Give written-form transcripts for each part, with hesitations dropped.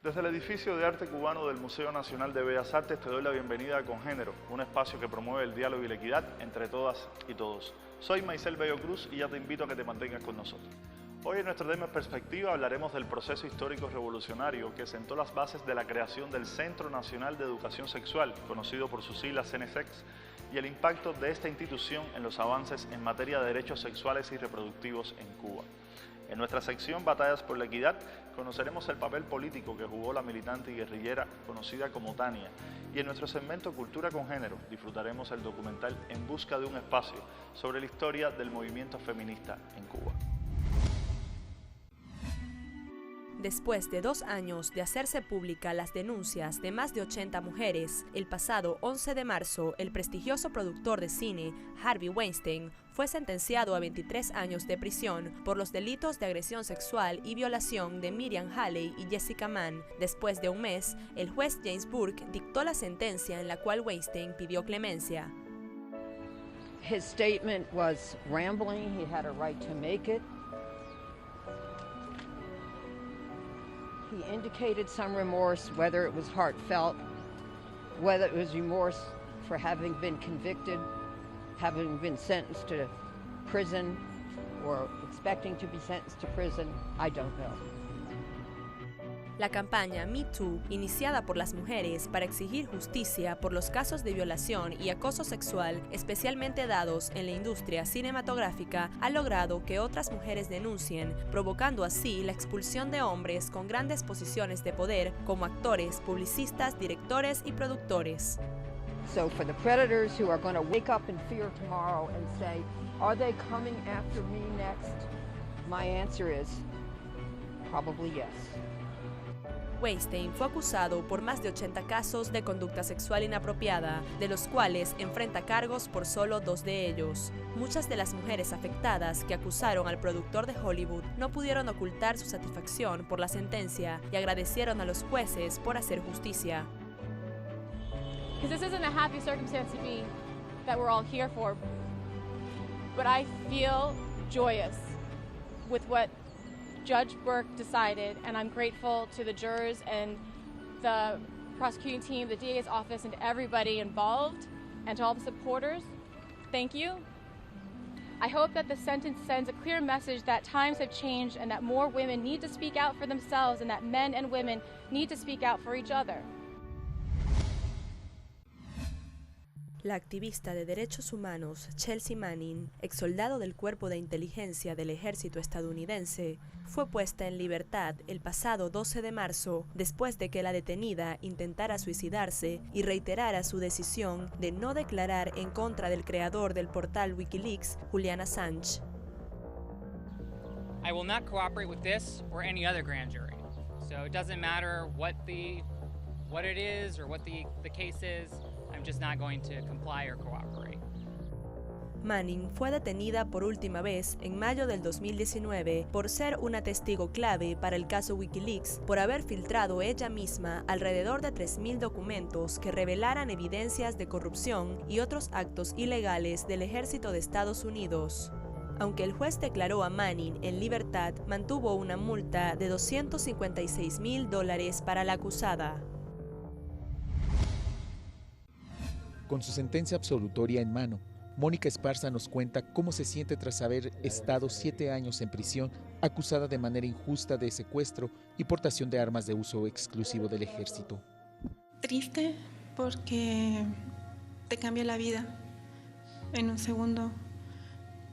Desde el edificio de arte cubano del Museo Nacional de Bellas Artes te doy la bienvenida a Congénero, un espacio que promueve el diálogo y la equidad entre todas y todos. Soy Maisel Bello Cruz y ya te invito a que te mantengas con nosotros. Hoy en nuestro tema Perspectiva hablaremos del proceso histórico revolucionario que sentó las bases de la creación del Centro Nacional de Educación Sexual, conocido por sus siglas CNSEX, y el impacto de esta institución en los avances en materia de derechos sexuales y reproductivos en Cuba. En nuestra sección Batallas por la Equidad conoceremos el papel político que jugó la militante y guerrillera conocida como Tania, y en nuestro segmento Cultura con Género disfrutaremos el documental En Busca de un Espacio sobre la historia del movimiento feminista en Cuba. Después de 2 años de hacerse pública las denuncias de más de 80 mujeres, el pasado 11 de marzo, el prestigioso productor de cine Harvey Weinstein fue sentenciado a 23 años de prisión por los delitos de agresión sexual y violación de Miriam Haley y Jessica Mann. Después de un mes, el juez James Burke dictó la sentencia en la cual Weinstein pidió clemencia. His statement was rambling. He had a right to make it. He indicated some remorse, whether it was heartfelt, whether it was remorse for having been convicted, having been sentenced to prison, or expecting to be sentenced to prison, I don't know. La campaña Me Too, iniciada por las mujeres para exigir justicia por los casos de violación y acoso sexual, especialmente dados en la industria cinematográfica, ha logrado que otras mujeres denuncien, provocando así la expulsión de hombres con grandes posiciones de poder como actores, publicistas, directores y productores. So for the predators who are going to wake up in fear tomorrow and say, are they coming after me next? My answer is probably yes. Weinstein fue acusado por más de 80 casos de conducta sexual inapropiada, de los cuales enfrenta cargos por solo 2 de ellos. Muchas de las mujeres afectadas que acusaron al productor de Hollywood no pudieron ocultar su satisfacción por la sentencia y agradecieron a los jueces por hacer justicia. Because this isn't a happy circumstance to be that we're all here for, but I feel joyous with what Judge Burke decided, and I'm grateful to the jurors and the prosecuting team, the DA's office, and everybody involved, and to all the supporters. Thank you. I hope that the sentence sends a clear message that times have changed and that more women need to speak out for themselves and that men and women need to speak out for each other. La activista de derechos humanos Chelsea Manning, exsoldado del Cuerpo de Inteligencia del Ejército estadounidense, fue puesta en libertad el pasado 12 de marzo después de que la detenida intentara suicidarse y reiterara su decisión de no declarar en contra del creador del portal Wikileaks, Julian Assange. I will not cooperate with this or any other grand jury. So it doesn't matter what it is or what the case is. I'm just not going to comply or cooperate. Manning fue detenida por última vez en mayo del 2019 por ser una testigo clave para el caso Wikileaks, por haber filtrado ella misma alrededor de 3.000 documentos que revelaran evidencias de corrupción y otros actos ilegales del ejército de Estados Unidos. Aunque el juez declaró a Manning en libertad, mantuvo una multa de $256,000 para la acusada. Con su sentencia absolutoria en mano, Mónica Esparza nos cuenta cómo se siente tras haber estado 7 años en prisión, acusada de manera injusta de secuestro y portación de armas de uso exclusivo del ejército. Triste porque te cambia la vida en un segundo,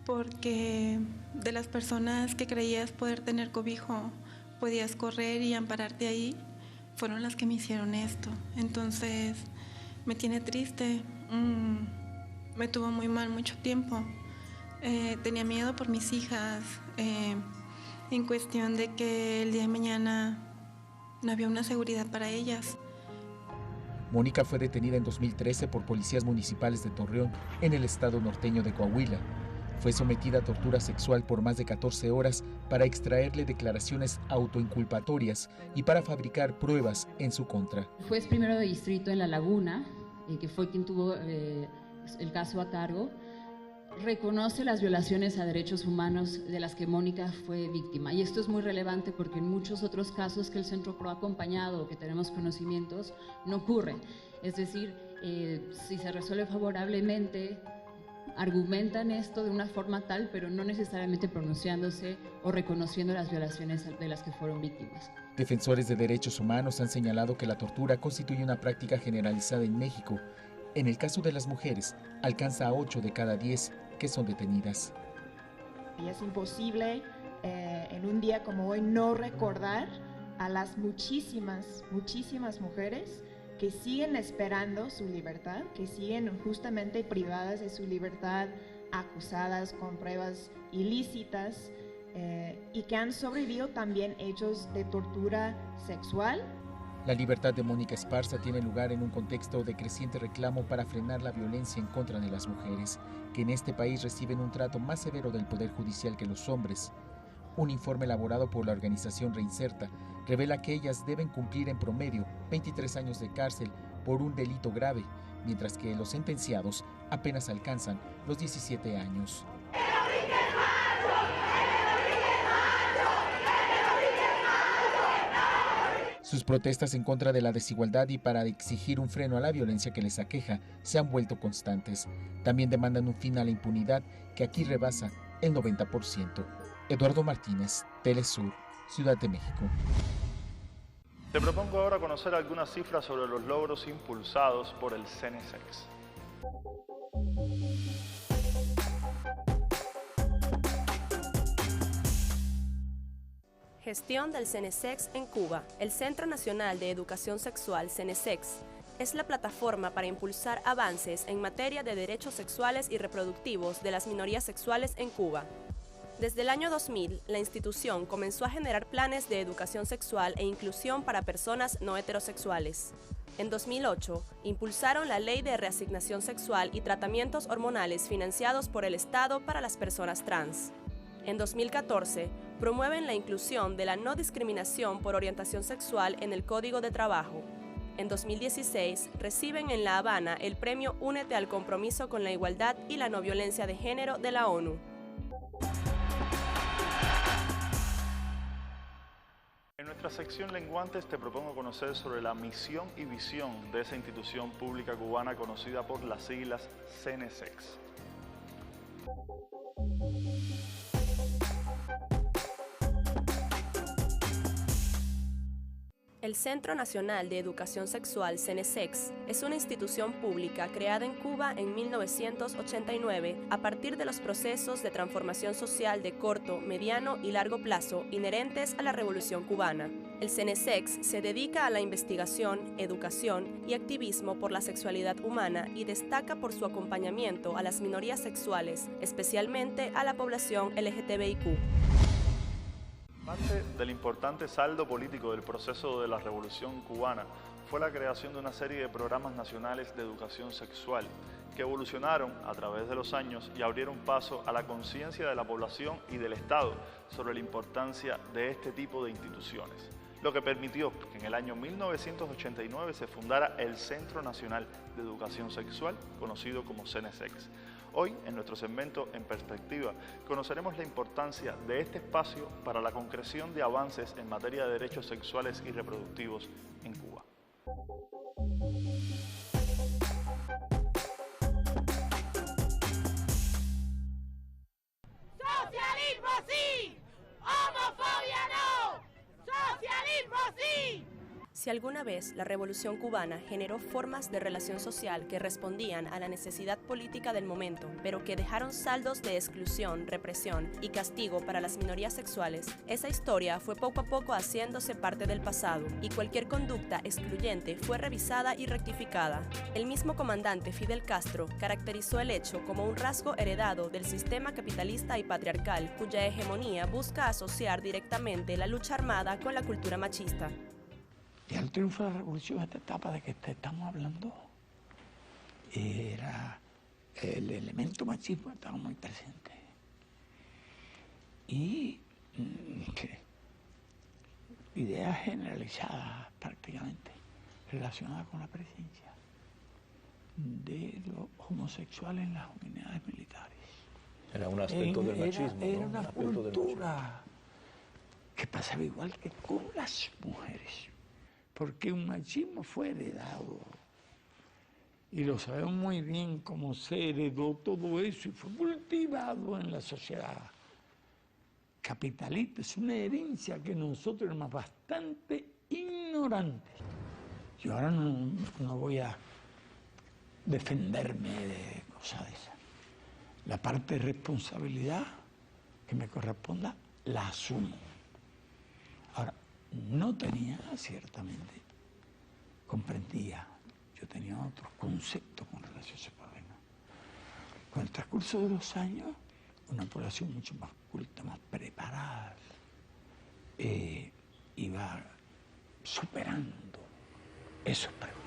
porque de las personas que creías poder tener cobijo, podías correr y ampararte ahí, fueron las que me hicieron esto. Entonces me tiene triste, me tuvo muy mal mucho tiempo. Tenía miedo por mis hijas, en cuestión de que el día de mañana no había una seguridad para ellas. Mónica fue detenida en 2013 por policías municipales de Torreón, en el estado norteño de Coahuila. Fue sometida a tortura sexual por más de 14 horas para extraerle declaraciones autoinculpatorias y para fabricar pruebas en su contra. El juez primero de distrito en La Laguna, que fue quien tuvo el caso a cargo, reconoce las violaciones a derechos humanos de las que Mónica fue víctima. Y esto es muy relevante porque en muchos otros casos que el Centro PRO ha acompañado o que tenemos conocimientos, no ocurre. Es decir, si se resuelve favorablemente, argumentan esto de una forma tal, pero no necesariamente pronunciándose o reconociendo las violaciones de las que fueron víctimas. Defensores de derechos humanos han señalado que la tortura constituye una práctica generalizada en México. En el caso de las mujeres, alcanza a 8 de cada 10 que son detenidas. Y es imposible en un día como hoy no recordar a las muchísimas mujeres que siguen esperando su libertad, que siguen justamente privadas de su libertad, acusadas con pruebas ilícitas y que han sobrevivido también hechos de tortura sexual. La libertad de Mónica Esparza tiene lugar en un contexto de creciente reclamo para frenar la violencia en contra de las mujeres, que en este país reciben un trato más severo del Poder Judicial que los hombres. Un informe elaborado por la organización Reinserta revela que ellas deben cumplir en promedio 23 años de cárcel por un delito grave, mientras que los sentenciados apenas alcanzan los 17 años. Sus protestas en contra de la desigualdad y para exigir un freno a la violencia que les aqueja se han vuelto constantes. También demandan un fin a la impunidad que aquí rebasa el 90%. Eduardo Martínez, Telesur, Ciudad de México. Te propongo ahora conocer algunas cifras sobre los logros impulsados por el CENESEX. Gestión del CENESEX en Cuba. El Centro Nacional de Educación Sexual, CENESEX, es la plataforma para impulsar avances en materia de derechos sexuales y reproductivos de las minorías sexuales en Cuba. Desde el año 2000, la institución comenzó a generar planes de educación sexual e inclusión para personas no heterosexuales. En 2008, impulsaron la Ley de Reasignación Sexual y Tratamientos Hormonales financiados por el Estado para las personas trans. En 2014, promueven la inclusión de la no discriminación por orientación sexual en el Código de Trabajo. En 2016, reciben en La Habana el premio Únete al Compromiso con la Igualdad y la No Violencia de Género de la ONU. En nuestra sección Lenguantes te propongo conocer sobre la misión y visión de esa institución pública cubana conocida por las siglas CENESEX. El Centro Nacional de Educación Sexual, CENESEX, es una institución pública creada en Cuba en 1989 a partir de los procesos de transformación social de corto, mediano y largo plazo inherentes a la Revolución Cubana. El CENESEX se dedica a la investigación, educación y activismo por la sexualidad humana y destaca por su acompañamiento a las minorías sexuales, especialmente a la población LGTBIQ. Parte del importante saldo político del proceso de la Revolución Cubana fue la creación de una serie de programas nacionales de educación sexual que evolucionaron a través de los años y abrieron paso a la conciencia de la población y del Estado sobre la importancia de este tipo de instituciones, lo que permitió que en el año 1989 se fundara el Centro Nacional de Educación Sexual, conocido como CENESEX. Hoy, en nuestro segmento En Perspectiva, conoceremos la importancia de este espacio para la concreción de avances en materia de derechos sexuales y reproductivos en Cuba. ¡Socialismo sí! ¡Homofobia no! ¡Socialismo sí! Si alguna vez la Revolución Cubana generó formas de relación social que respondían a la necesidad política del momento, pero que dejaron saldos de exclusión, represión y castigo para las minorías sexuales, esa historia fue poco a poco haciéndose parte del pasado y cualquier conducta excluyente fue revisada y rectificada. El mismo comandante Fidel Castro caracterizó el hecho como un rasgo heredado del sistema capitalista y patriarcal, cuya hegemonía busca asociar directamente la lucha armada con la cultura machista. Y al triunfo de la revolución, esta etapa de que te estamos hablando, era el elemento machismo estaba muy presente. Y ideas generalizadas prácticamente relacionadas con la presencia de los homosexuales en las unidades militares. Era un aspecto del machismo. Era ¿no? una cultura que pasaba igual que con las mujeres, porque un machismo fue heredado. Y lo sabemos muy bien cómo se heredó todo eso y fue cultivado en la sociedad capitalista. Es una herencia que nosotros éramos bastante ignorantes. Yo ahora no voy a defenderme de cosas de esas. La parte de responsabilidad que me corresponda, la asumo. Ahora, no tenía, ciertamente, comprendía, yo tenía otros conceptos con relación a ese problema. Con el transcurso de los años, una población mucho más culta, más preparada, iba superando esos prejuicios.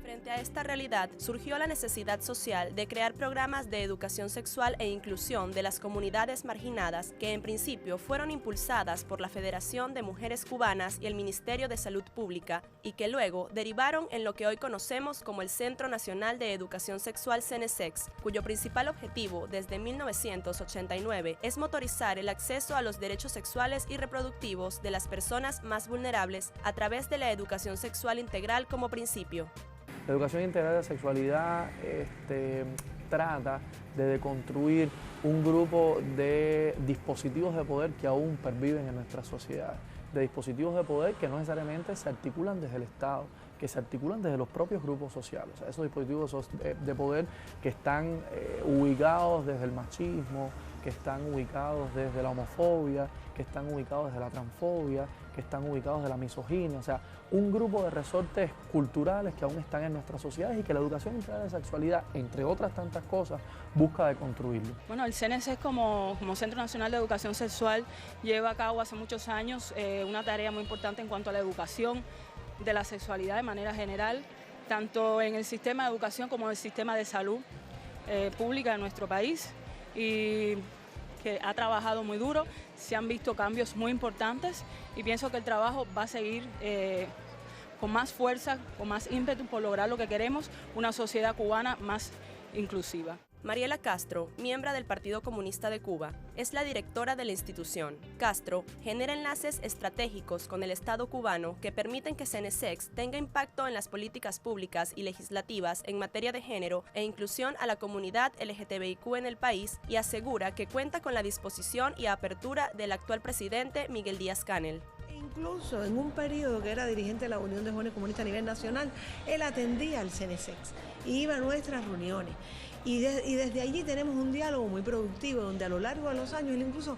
Frente a esta realidad, surgió la necesidad social de crear programas de educación sexual e inclusión de las comunidades marginadas que en principio fueron impulsadas por la Federación de Mujeres Cubanas y el Ministerio de Salud Pública y que luego derivaron en lo que hoy conocemos como el Centro Nacional de Educación Sexual CENESEX, cuyo principal objetivo desde 1989 es motorizar el acceso a los derechos sexuales y reproductivos de las personas más vulnerables a través de la educación sexual integral como principio. La educación integral de sexualidad trata de deconstruir un grupo de dispositivos de poder que aún perviven en nuestra sociedad, de dispositivos de poder que no necesariamente se articulan desde el Estado, que se articulan desde los propios grupos sociales. O sea, esos dispositivos de poder que están ubicados desde el machismo, que están ubicados desde la homofobia, que están ubicados desde la transfobia, que están ubicados desde la misoginia, o sea, un grupo de resortes culturales que aún están en nuestras sociedades y que la educación integral de sexualidad, entre otras tantas cosas, busca deconstruirlo. Bueno, el CENESEX como Centro Nacional de Educación Sexual lleva a cabo hace muchos años una tarea muy importante en cuanto a la educación de la sexualidad de manera general, tanto en el sistema de educación como en el sistema de salud pública de nuestro país, y que ha trabajado muy duro, se han visto cambios muy importantes y pienso que el trabajo va a seguir con más fuerza, con más ímpetu por lograr lo que queremos, una sociedad cubana más inclusiva. Mariela Castro, miembro del Partido Comunista de Cuba, es la directora de la institución. Castro genera enlaces estratégicos con el Estado cubano que permiten que CENESEX tenga impacto en las políticas públicas y legislativas en materia de género e inclusión a la comunidad LGTBIQ en el país y asegura que cuenta con la disposición y apertura del actual presidente Miguel Díaz-Canel. Incluso en un periodo que era dirigente de la Unión de Jóvenes Comunistas a nivel nacional, él atendía al CENESEX y iba a nuestras reuniones. Y desde allí tenemos un diálogo muy productivo, donde a lo largo de los años él incluso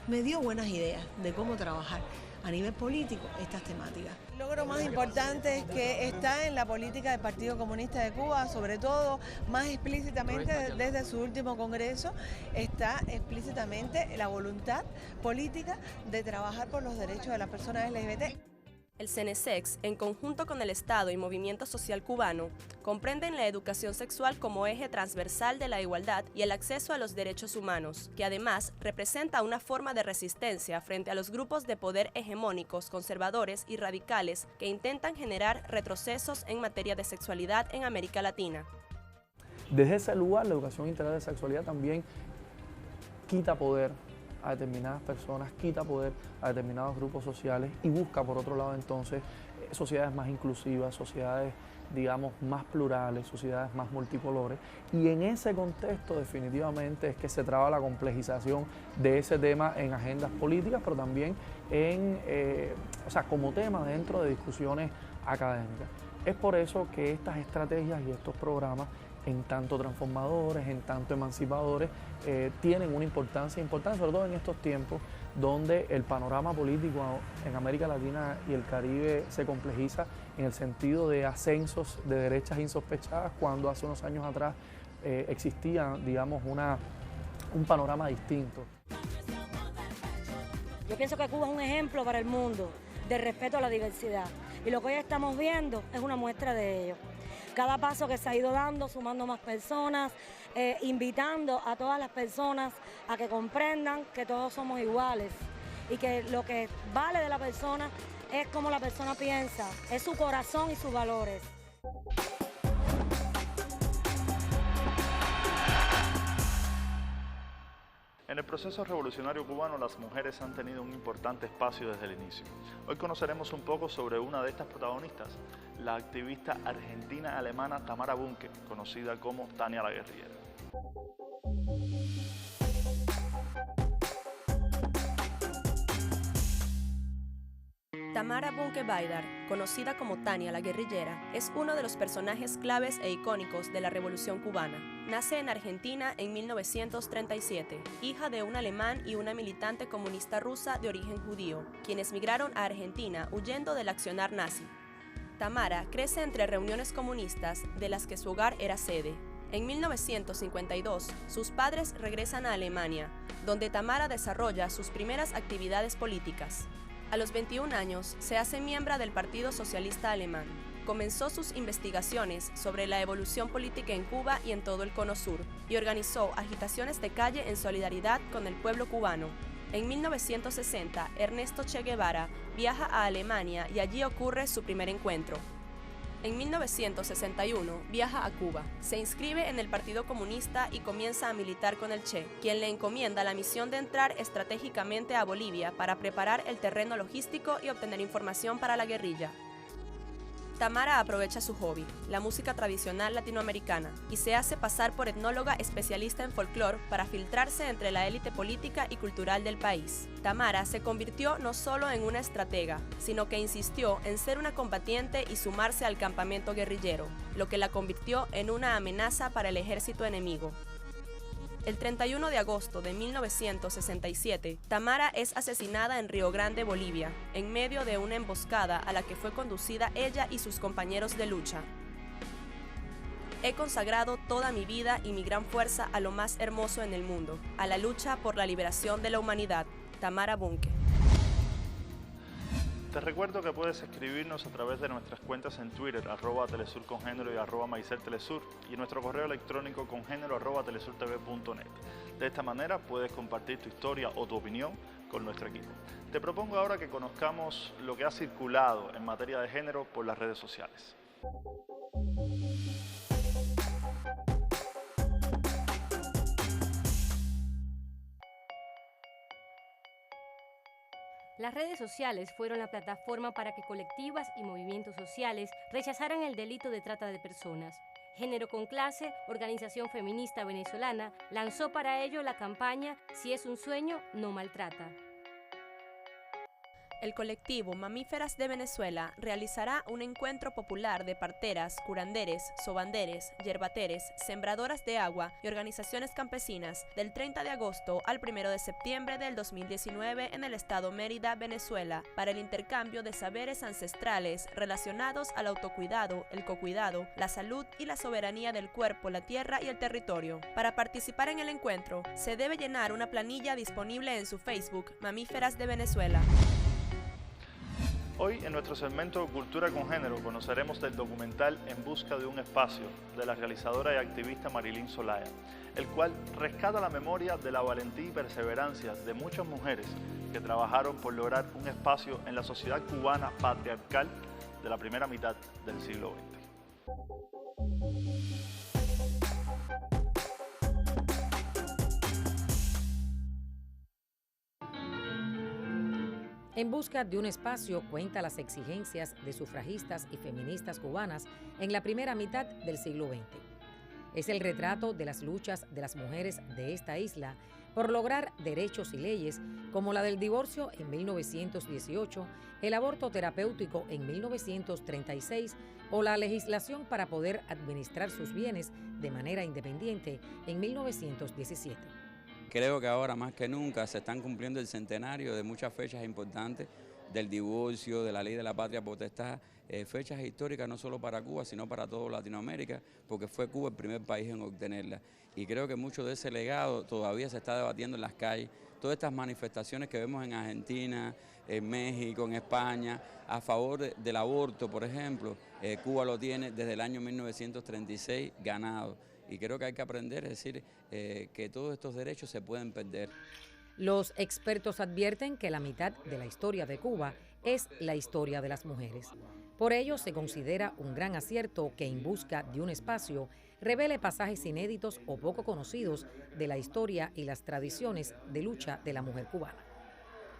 me dio buenas ideas de cómo trabajar a nivel político estas temáticas. El logro más importante es que está en la política del Partido Comunista de Cuba, sobre todo más explícitamente desde su último congreso, está explícitamente la voluntad política de trabajar por los derechos de las personas LGBT. El CENESEX, en conjunto con el Estado y Movimiento Social Cubano, comprenden la educación sexual como eje transversal de la igualdad y el acceso a los derechos humanos, que además representa una forma de resistencia frente a los grupos de poder hegemónicos, conservadores y radicales que intentan generar retrocesos en materia de sexualidad en América Latina. Desde ese lugar, la educación integral de sexualidad también quita poder a determinadas personas, quita poder a determinados grupos sociales y busca, por otro lado, entonces, sociedades más inclusivas, sociedades, digamos, más plurales, sociedades más multicolores. Y en ese contexto, definitivamente, es que se traba la complejización de ese tema en agendas políticas, pero también como tema dentro de discusiones académicas. Es por eso que estas estrategias y estos programas, en tanto transformadores, en tanto emancipadores, tienen una importancia importante, sobre todo en estos tiempos donde el panorama político en América Latina y el Caribe se complejiza en el sentido de ascensos de derechas insospechadas, cuando hace unos años atrás existía, digamos, un panorama distinto. Yo pienso que Cuba es un ejemplo para el mundo de respeto a la diversidad, y lo que hoy estamos viendo es una muestra de ello. Cada paso que se ha ido dando, sumando más personas, invitando a todas las personas a que comprendan que todos somos iguales y que lo que vale de la persona es cómo la persona piensa, es su corazón y sus valores. En el proceso revolucionario cubano, las mujeres han tenido un importante espacio desde el inicio. Hoy conoceremos un poco sobre una de estas protagonistas, la activista argentina-alemana Tamara Bunke, conocida como Tania la Guerrillera. Tamara Bunke Baydar, conocida como Tania la Guerrillera, es uno de los personajes claves e icónicos de la Revolución cubana. Nace en Argentina en 1937, hija de un alemán y una militante comunista rusa de origen judío, quienes migraron a Argentina huyendo del accionar nazi. Tamara crece entre reuniones comunistas de las que su hogar era sede. En 1952, sus padres regresan a Alemania, donde Tamara desarrolla sus primeras actividades políticas. A los 21 años, se hace miembro del Partido Socialista Alemán. Comenzó sus investigaciones sobre la evolución política en Cuba y en todo el Cono Sur, y organizó agitaciones de calle en solidaridad con el pueblo cubano. En 1960, Ernesto Che Guevara viaja a Alemania y allí ocurre su primer encuentro. En 1961 viaja a Cuba, se inscribe en el Partido Comunista y comienza a militar con el Che, quien le encomienda la misión de entrar estratégicamente a Bolivia para preparar el terreno logístico y obtener información para la guerrilla. Tamara aprovecha su hobby, la música tradicional latinoamericana, y se hace pasar por etnóloga especialista en folclore para filtrarse entre la élite política y cultural del país. Tamara se convirtió no solo en una estratega, sino que insistió en ser una combatiente y sumarse al campamento guerrillero, lo que la convirtió en una amenaza para el ejército enemigo. El 31 de agosto de 1967, Tamara es asesinada en Río Grande, Bolivia, en medio de una emboscada a la que fue conducida ella y sus compañeros de lucha. He consagrado toda mi vida y mi gran fuerza a lo más hermoso en el mundo, a la lucha por la liberación de la humanidad. Tamara Bunke. Te recuerdo que puedes escribirnos a través de nuestras cuentas en Twitter, @telesurcongénero y @maiseltelesur, y nuestro correo electrónico congénero@telesurtv.net. De esta manera puedes compartir tu historia o tu opinión con nuestro equipo. Te propongo ahora que conozcamos lo que ha circulado en materia de género por las redes sociales. Las redes sociales fueron la plataforma para que colectivas y movimientos sociales rechazaran el delito de trata de personas. Género con Clase, organización feminista venezolana, lanzó para ello la campaña Si es un sueño, no maltrata. El colectivo Mamíferas de Venezuela realizará un encuentro popular de parteras, curanderes, sobanderes, yerbateres, sembradoras de agua y organizaciones campesinas del 30 de agosto al 1 de septiembre del 2019 en el estado Mérida, Venezuela, para el intercambio de saberes ancestrales relacionados al autocuidado, el cocuidado, la salud y la soberanía del cuerpo, la tierra y el territorio. Para participar en el encuentro, se debe llenar una planilla disponible en su Facebook, Mamíferas de Venezuela. Hoy, en nuestro segmento Cultura con Género, conoceremos del documental En busca de un espacio, de la realizadora y activista Marilyn Solaya, el cual rescata la memoria de la valentía y perseverancia de muchas mujeres que trabajaron por lograr un espacio en la sociedad cubana patriarcal de la primera mitad del siglo XX. En busca de un espacio cuenta las exigencias de sufragistas y feministas cubanas en la primera mitad del siglo XX. Es el retrato de las luchas de las mujeres de esta isla por lograr derechos y leyes como la del divorcio en 1918, el aborto terapéutico en 1936 o la legislación para poder administrar sus bienes de manera independiente en 1917. Creo que ahora más que nunca se están cumpliendo el centenario de muchas fechas importantes del divorcio, de la ley de la patria potestad, fechas históricas no solo para Cuba, sino para toda Latinoamérica, porque fue Cuba el primer país en obtenerla. Y creo que mucho de ese legado todavía se está debatiendo en las calles. Todas estas manifestaciones que vemos en Argentina, en México, en España, a favor del aborto, por ejemplo, Cuba lo tiene desde el año 1936 ganado. Y creo que hay que aprender, es decir, que todos estos derechos se pueden perder. Los expertos advierten que la mitad de la historia de Cuba es la historia de las mujeres. Por ello, se considera un gran acierto que En busca de un espacio revele pasajes inéditos o poco conocidos de la historia y las tradiciones de lucha de la mujer cubana.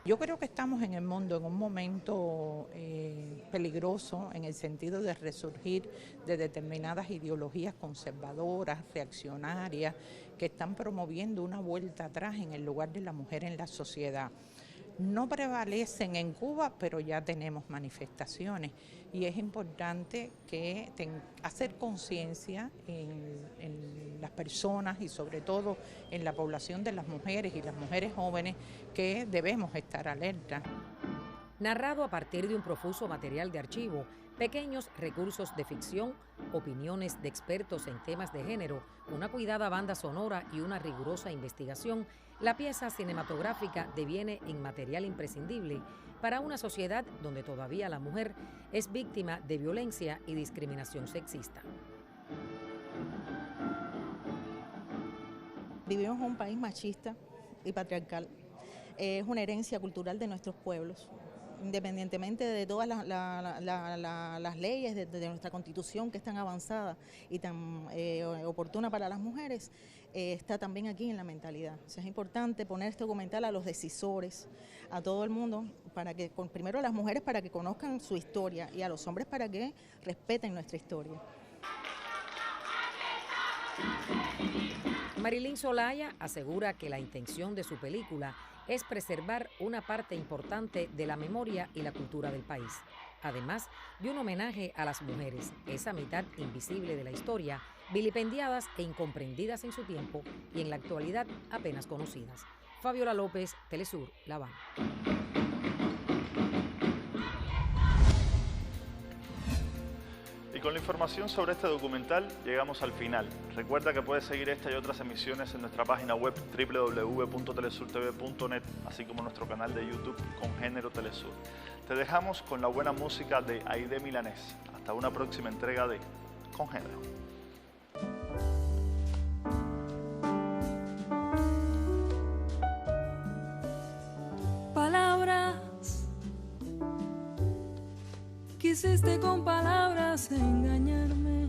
Yo creo que estamos en el mundo en un momento peligroso en el sentido de resurgir de determinadas ideologías conservadoras, reaccionarias, que están promoviendo una vuelta atrás en el lugar de la mujer en la sociedad. No prevalecen en Cuba, pero ya tenemos manifestaciones y es importante que hacer conciencia en las personas y sobre todo en la población de las mujeres y las mujeres jóvenes que debemos estar alerta. Narrado a partir de un profuso material de archivo, pequeños recursos de ficción, opiniones de expertos en temas de género, una cuidada banda sonora y una rigurosa investigación, la pieza cinematográfica deviene en material imprescindible para una sociedad donde todavía la mujer es víctima de violencia y discriminación sexista. Vivimos en un país machista y patriarcal. Es una herencia cultural de nuestros pueblos. Independientemente de todas las leyes de nuestra Constitución que es tan avanzada y tan oportuna para las mujeres, está también aquí en la mentalidad. O sea, es importante poner este documental a los decisores, a todo el mundo, para que primero a las mujeres para que conozcan su historia y a los hombres para que respeten nuestra historia. Marilyn Solaya asegura que la intención de su película es preservar una parte importante de la memoria y la cultura del país, además de un homenaje a las mujeres, esa mitad invisible de la historia, vilipendiadas e incomprendidas en su tiempo y en la actualidad apenas conocidas. Fabiola López, Telesur, La Habana. Y con la información sobre este documental llegamos al final. Recuerda que puedes seguir esta y otras emisiones en nuestra página web www.telesurtv.net, así como nuestro canal de YouTube Congénero Telesur. Te dejamos con la buena música de Aide Milanés. Hasta una próxima entrega de Congénero. Palabras, quisiste con palabras engañarme,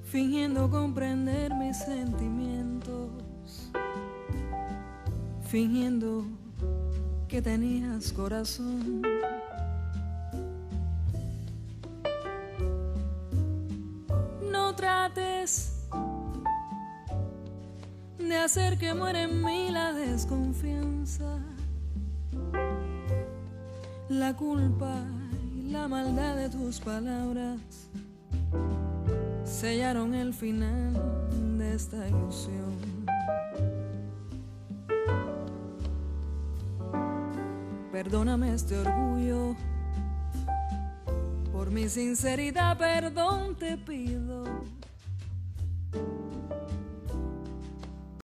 fingiendo comprender mis sentimientos, fingiendo que tenías corazón. No trates de hacer que muera en mí la desconfianza, la culpa y la maldad de tus palabras sellaron el final de esta ilusión. Perdóname este orgullo, por mi sinceridad perdón te pido.